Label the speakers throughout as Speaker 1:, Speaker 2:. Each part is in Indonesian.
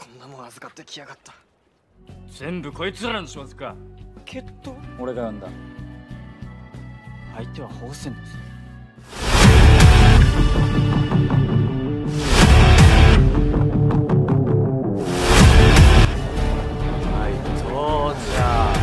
Speaker 1: んなもん預かってきやがった。
Speaker 2: 全部こいつらの仕業か。
Speaker 3: 決闘？
Speaker 2: 俺が呼んだ。相手は宝泉です。はい、そうじゃ。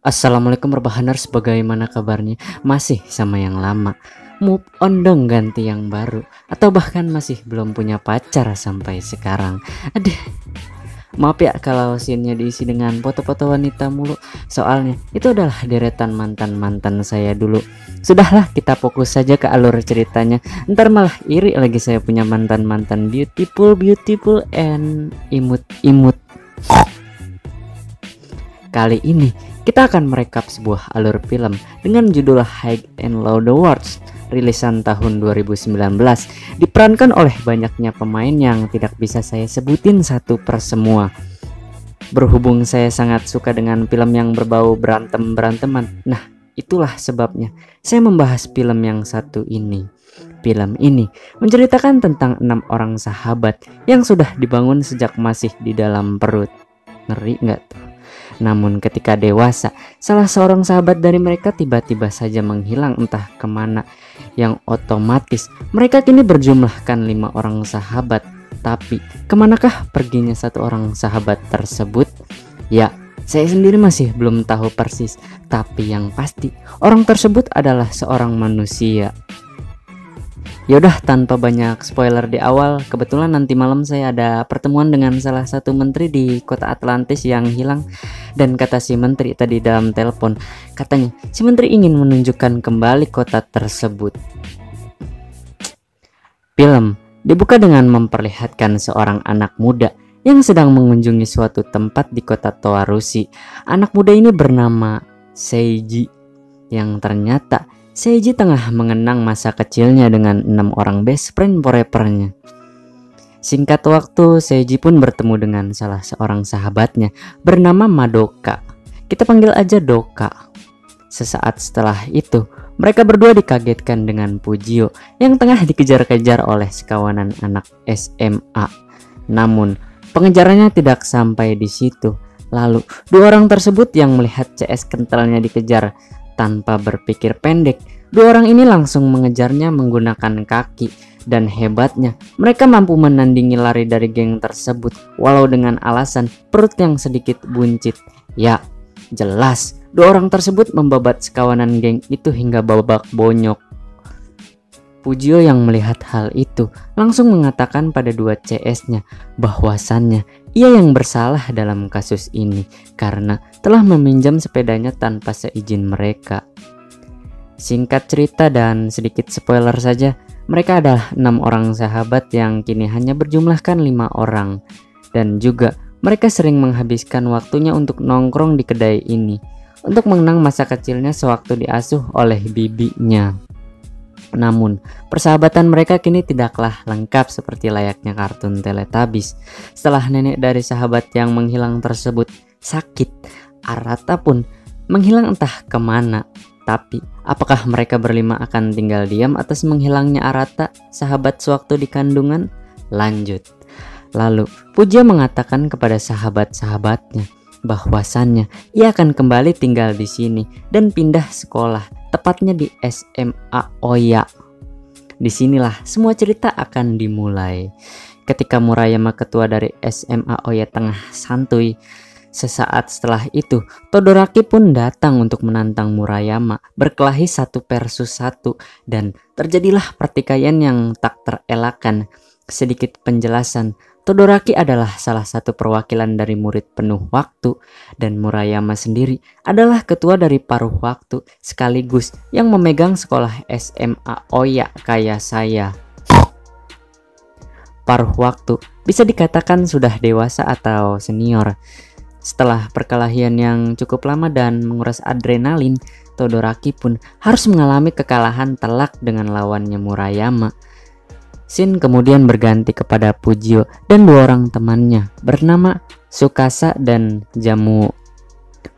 Speaker 4: Assalamualaikum Rebahaners, bagaimana kabarnya? Masih sama yang lama? Move on dong, ganti yang baru? Atau bahkan masih belum punya pacar sampai sekarang? Aduh, maaf ya kalau scene-nya diisi dengan foto-foto wanita mulu. Soalnya itu adalah deretan mantan-mantan saya dulu. Sudahlah, kita fokus saja ke alur ceritanya. Ntar malah iri lagi saya punya mantan-mantan beautiful and imut-imut. Kali ini kita akan merekap sebuah alur film dengan judul High and Low Words, rilisan tahun 2019, diperankan oleh banyaknya pemain yang tidak bisa saya sebutin satu per semua. Berhubung saya sangat suka dengan film yang berbau berantem-beranteman, nah itulah sebabnya saya membahas film yang satu ini. Film ini menceritakan tentang 6 orang sahabat yang sudah dibangun sejak masih di dalam perut. Ngeri nggak tuh? Namun ketika dewasa, salah seorang sahabat dari mereka tiba-tiba saja menghilang entah kemana, yang otomatis mereka kini berjumlahkan 5 orang sahabat. Tapi kemanakah perginya satu orang sahabat tersebut? Ya, saya sendiri masih belum tahu persis, tapi yang pasti orang tersebut adalah seorang manusia. Yaudah, tanpa banyak spoiler di awal, kebetulan nanti malam saya ada pertemuan dengan salah satu menteri di kota Atlantis yang hilang. Dan kata si menteri tadi dalam telepon, katanya si menteri ingin menunjukkan kembali kota tersebut. Film dibuka dengan memperlihatkan seorang anak muda yang sedang mengunjungi suatu tempat di kota Toarusi. Anak muda ini bernama Seiji, yang ternyata Seiji tengah mengenang masa kecilnya dengan 6 orang best friend forever-nya. Singkat waktu, Seiji pun bertemu dengan salah seorang sahabatnya bernama Madoka. Kita panggil aja Doka. Sesaat setelah itu, mereka berdua dikagetkan dengan Pujio yang tengah dikejar-kejar oleh sekawanan anak SMA. Namun, pengejarannya tidak sampai di situ. Lalu, 2 orang tersebut yang melihat CS kentalnya dikejar tanpa berpikir pendek, 2 orang ini langsung mengejarnya menggunakan kaki. Dan hebatnya, mereka mampu menandingi lari dari geng tersebut walau dengan alasan perut yang sedikit buncit. Ya, jelas 2 orang tersebut membabat sekawanan geng itu hingga babak bonyok. Pujio yang melihat hal itu langsung mengatakan pada 2 CS-nya bahwasannya ia yang bersalah dalam kasus ini karena telah meminjam sepedanya tanpa seizin mereka. Singkat cerita dan sedikit spoiler saja, mereka adalah 6 orang sahabat yang kini hanya berjumlahkan 5 orang. Dan juga mereka sering menghabiskan waktunya untuk nongkrong di kedai ini untuk mengenang masa kecilnya sewaktu diasuh oleh bibinya. Namun, persahabatan mereka kini tidaklah lengkap seperti layaknya kartun Teletubbies. Setelah nenek dari sahabat yang menghilang tersebut sakit, Arata pun menghilang entah kemana. Tapi, apakah mereka berlima akan tinggal diam atas menghilangnya Arata, sahabat sewaktu di kandungan? Lanjut. Lalu, Pujio mengatakan kepada sahabat-sahabatnya bahwasannya ia akan kembali tinggal di sini dan pindah sekolah, tepatnya di SMA Oya. Disinilah semua cerita akan dimulai. Ketika Murayama, ketua dari SMA Oya, tengah santuy, sesaat setelah itu Todoraki pun datang untuk menantang Murayama berkelahi 1 versus 1 dan terjadilah pertikaian yang tak terelakkan. Sedikit penjelasan, Todoroki adalah salah satu perwakilan dari murid penuh waktu, dan Murayama sendiri adalah ketua dari paruh waktu sekaligus yang memegang sekolah SMA Oya kayak saya. Paruh waktu bisa dikatakan sudah dewasa atau senior. Setelah perkelahian yang cukup lama dan menguras adrenalin, Todoroki pun harus mengalami kekalahan telak dengan lawannya Murayama. Shin kemudian berganti kepada Pujio dan dua orang temannya bernama Tsukasa dan Jamuo.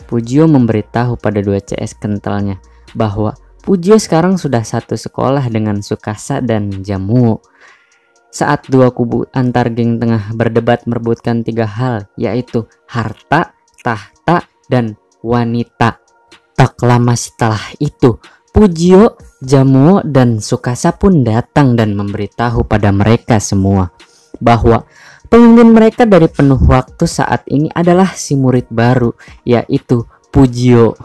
Speaker 4: Pujio memberitahu pada dua CS kentalnya bahwa Pujio sekarang sudah satu sekolah dengan Tsukasa dan Jamuo. Saat dua kubu antar geng tengah berdebat merebutkan tiga hal, yaitu harta, tahta, dan wanita. Tak lama setelah itu, Pujio, Jamuo, dan Tsukasa pun datang dan memberitahu pada mereka semua bahwa pemimpin mereka dari penuh waktu saat ini adalah si murid baru, yaitu Pujio.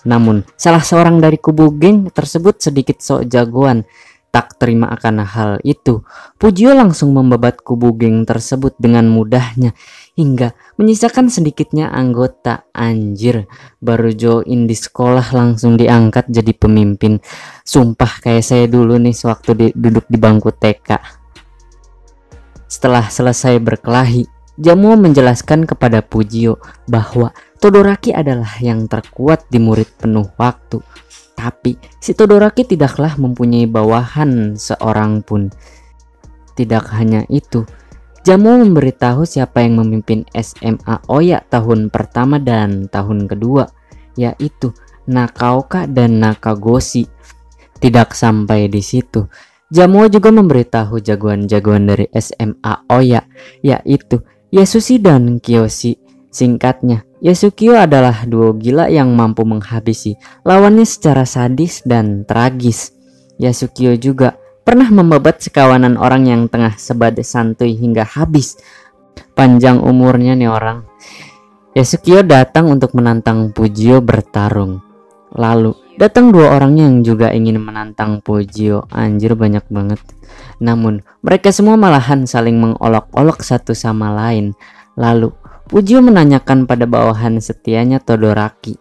Speaker 4: Namun salah seorang dari kubu geng tersebut sedikit sok jagoan. Tak terima akan hal itu, Pujio langsung membabat kubu geng tersebut dengan mudahnya hingga menyisakan sedikitnya anggota. Anjir, baru join di sekolah langsung diangkat jadi pemimpin. Sumpah kayak saya dulu nih sewaktu duduk di bangku TK. Setelah selesai berkelahi, Jamuo menjelaskan kepada Pujio bahwa Todoroki adalah yang terkuat di murid penuh waktu. Tapi si Todoroki tidaklah mempunyai bawahan seorang pun. Tidak hanya itu, Jamuo memberitahu siapa yang memimpin SMA Oya tahun pertama dan tahun kedua, yaitu Nakaoka dan Nakagoshi. Tidak sampai di situ, Jamuo juga memberitahu jagoan-jagoan dari SMA Oya, yaitu Yasushi dan Kiyoshi. Singkatnya, Yasukio adalah duo gila yang mampu menghabisi lawannya secara sadis dan tragis. Yasukio juga pernah membabat sekawanan orang yang tengah sebat santuy hingga habis. Panjang umurnya nih orang. Yasukio datang untuk menantang Pujio bertarung. Lalu datang dua orang yang juga ingin menantang Pujio. Anjir, banyak banget. Namun mereka semua malahan saling mengolok-olok satu sama lain. Lalu Pujio menanyakan pada bawahan setianya Todoroki,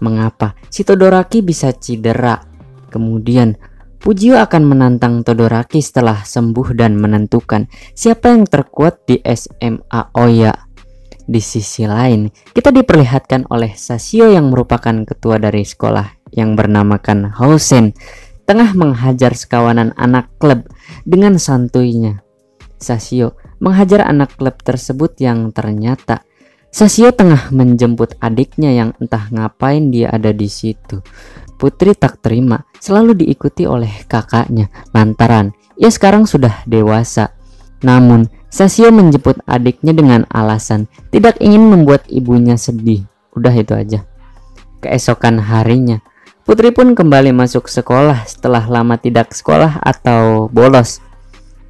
Speaker 4: mengapa si Todoroki bisa cedera. Kemudian Pujio akan menantang Todoroki setelah sembuh dan menentukan siapa yang terkuat di SMA Oya. Di sisi lain, kita diperlihatkan oleh Sashio yang merupakan ketua dari sekolah yang bernamakan Housen, tengah menghajar sekawanan anak klub dengan santuynya. Sashio menghajar anak klub tersebut yang ternyata Sashio tengah menjemput adiknya yang entah ngapain dia ada di situ. Putri tak terima, selalu diikuti oleh kakaknya lantaran ia sekarang sudah dewasa. Namun Sashio menjemput adiknya dengan alasan tidak ingin membuat ibunya sedih. Udah itu aja. Keesokan harinya, Putri pun kembali masuk sekolah setelah lama tidak sekolah atau bolos.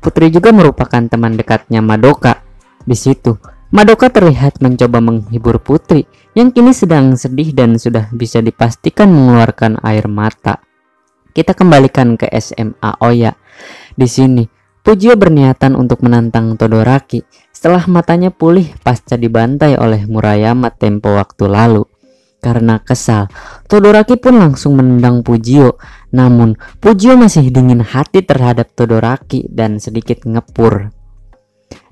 Speaker 4: Putri juga merupakan teman dekatnya Madoka. Di situ, Madoka terlihat mencoba menghibur Putri yang kini sedang sedih dan sudah bisa dipastikan mengeluarkan air mata. Kita kembalikan ke SMA Oya. Di sini, Pujio berniatan untuk menantang Todoroki setelah matanya pulih pasca dibantai oleh Murayama tempo waktu lalu. Karena kesal, Todoroki pun langsung menendang Pujio. Namun Pujio masih dingin hati terhadap Todoroki dan sedikit ngepur.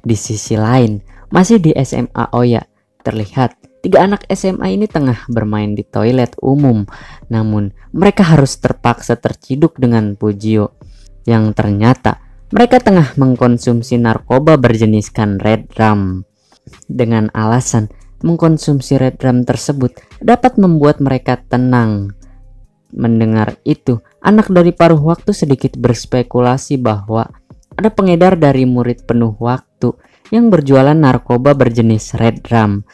Speaker 4: Di sisi lain, masih di SMA Oya, terlihat tiga anak SMA ini tengah bermain di toilet umum. Namun mereka harus terpaksa terciduk dengan Pujio, yang ternyata mereka tengah mengkonsumsi narkoba berjeniskan Red Rum. Dengan alasan mengkonsumsi Red Rum tersebut dapat membuat mereka tenang. Mendengar itu, anak dari paruh waktu sedikit berspekulasi bahwa ada pengedar dari murid penuh waktu yang berjualan narkoba berjenis Red Rum.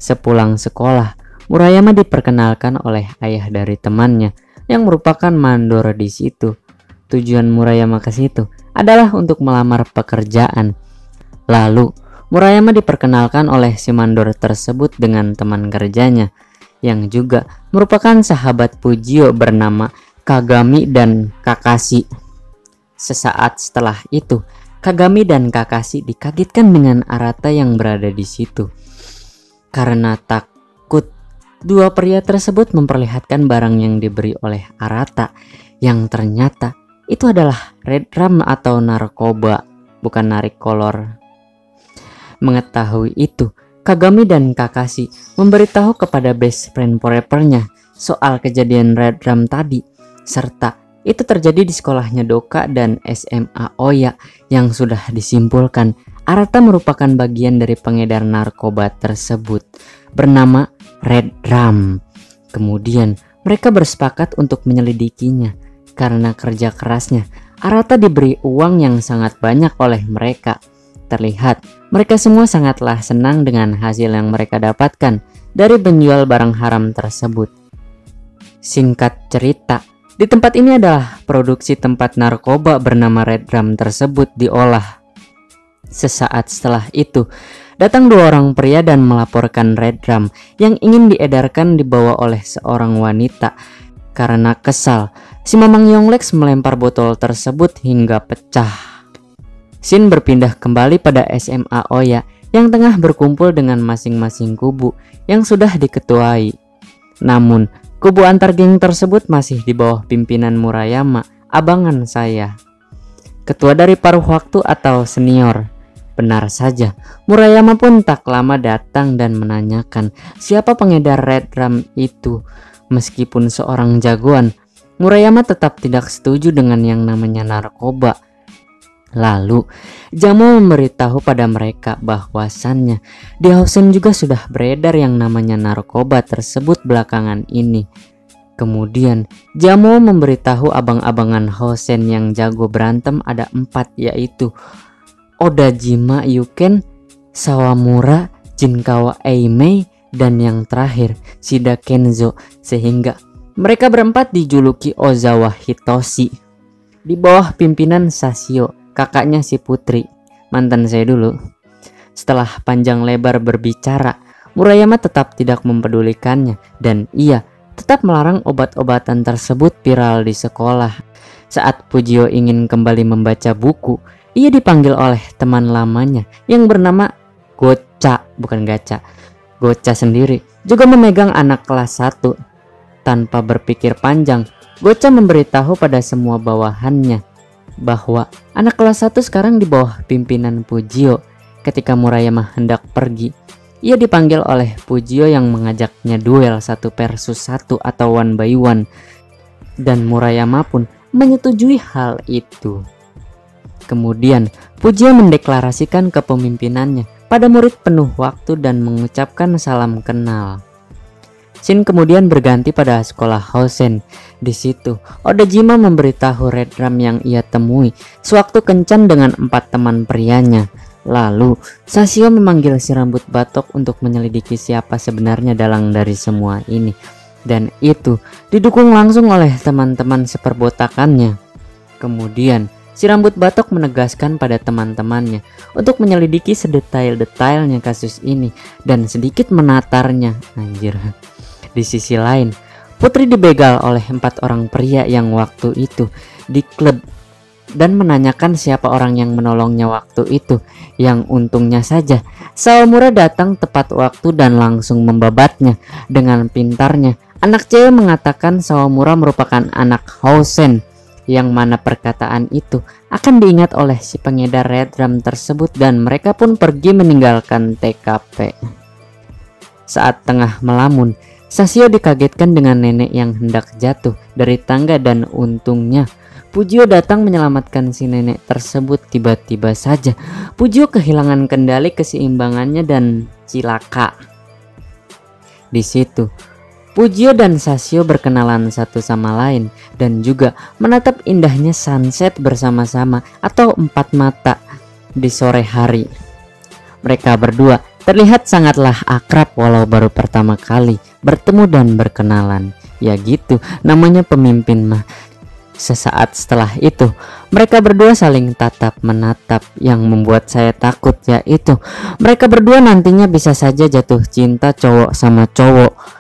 Speaker 4: Sepulang sekolah, Murayama diperkenalkan oleh ayah dari temannya yang merupakan mandor di situ. Tujuan Murayama ke situ adalah untuk melamar pekerjaan. Lalu Murayama diperkenalkan oleh si mandor tersebut dengan teman kerjanya yang juga merupakan sahabat Pujio bernama Kagami dan Kakashi. Sesaat setelah itu, Kagami dan Kakashi dikagetkan dengan Arata yang berada di situ. Karena takut, dua pria tersebut memperlihatkan barang yang diberi oleh Arata, yang ternyata itu adalah red rum atau narkoba, bukan narik kolor. Mengetahui itu, Kagami dan Kakashi memberitahu kepada best friend forever-nya soal kejadian red rum tadi, serta itu terjadi di sekolahnya Doka dan SMA Oya, yang sudah disimpulkan Arata merupakan bagian dari pengedar narkoba tersebut bernama Red Rum. Kemudian mereka bersepakat untuk menyelidikinya. Karena kerja kerasnya, Arata diberi uang yang sangat banyak oleh mereka. Terlihat mereka semua sangatlah senang dengan hasil yang mereka dapatkan dari penjual barang haram tersebut. Singkat cerita, di tempat ini adalah produksi tempat narkoba bernama Red Rum tersebut diolah. Sesaat setelah itu, datang dua orang pria dan melaporkan Red Rum yang ingin diedarkan dibawa oleh seorang wanita. Karena kesal, si Mamang Yonglex melempar botol tersebut hingga pecah. Shin berpindah kembali pada SMA Oya yang tengah berkumpul dengan masing-masing kubu yang sudah diketuai. Namun, kubu antar geng tersebut masih di bawah pimpinan Murayama, abangan saya. Ketua dari paruh waktu atau senior. Benar saja, Murayama pun tak lama datang dan menanyakan siapa pengedar Red Rum itu. Meskipun seorang jagoan, Murayama tetap tidak setuju dengan yang namanya narkoba. Lalu, Jamo memberitahu pada mereka bahwasannya di Hausen juga sudah beredar yang namanya narkoba tersebut belakangan ini. Kemudian, Jamo memberitahu abang-abangan Hausen yang jago berantem ada 4, yaitu Odajima Yuken, Sawamura, Jinkawa Eimei, dan yang terakhir Shida Kenzo, sehingga mereka berempat dijuluki Ozawa Hitoshi di bawah pimpinan Sashio, kakaknya si Putri, mantan saya dulu. Setelah panjang lebar berbicara, Murayama tetap tidak mempedulikannya dan ia tetap melarang obat-obatan tersebut viral di sekolah. Saat Pujio ingin kembali membaca buku, ia dipanggil oleh teman lamanya yang bernama Gocha, bukan Gacha. Gocha sendiri juga memegang anak kelas 1. Tanpa berpikir panjang, Gocha memberitahu pada semua bawahannya bahwa anak kelas 1 sekarang di bawah pimpinan Pujio. Ketika Murayama hendak pergi, ia dipanggil oleh Pujio yang mengajaknya duel 1 versus 1 atau 1 by 1, dan Murayama pun menyetujui hal itu. Kemudian Pujio mendeklarasikan kepemimpinannya pada murid penuh waktu dan mengucapkan salam kenal. Shin kemudian berganti pada sekolah Hausen. Di situ, Odajima memberitahu Red Rum yang ia temui sewaktu kencan dengan 4 teman prianya. Lalu, Sashio memanggil si rambut batok untuk menyelidiki siapa sebenarnya dalang dari semua ini. Dan itu didukung langsung oleh teman-teman seperbotakannya. Kemudian, si rambut batok menegaskan pada teman-temannya untuk menyelidiki sedetail-detailnya kasus ini dan sedikit menatarnya. Anjir. Di sisi lain, Putri dibegal oleh 4 orang pria yang waktu itu di klub dan menanyakan siapa orang yang menolongnya waktu itu. Yang untungnya saja, Sawamura datang tepat waktu dan langsung membabatnya. Dengan pintarnya, anak cewek mengatakan Sawamura merupakan anak Hausen, yang mana perkataan itu akan diingat oleh si pengedar Red Rum tersebut dan mereka pun pergi meninggalkan TKP. Saat tengah melamun, Sashio dikagetkan dengan nenek yang hendak jatuh dari tangga dan untungnya Pujio datang menyelamatkan si nenek tersebut. Tiba-tiba saja Pujio kehilangan kendali keseimbangannya dan cilaka. Di situ Pujio dan Sashio berkenalan satu sama lain dan juga menatap indahnya sunset bersama-sama atau 4 mata di sore hari. Mereka berdua terlihat sangatlah akrab walau baru pertama kali bertemu dan berkenalan. Ya gitu, namanya pemimpin mah. Sesaat setelah itu, mereka berdua saling tatap menatap yang membuat saya takut, yaitu mereka berdua nantinya bisa saja jatuh cinta cowok sama cowok.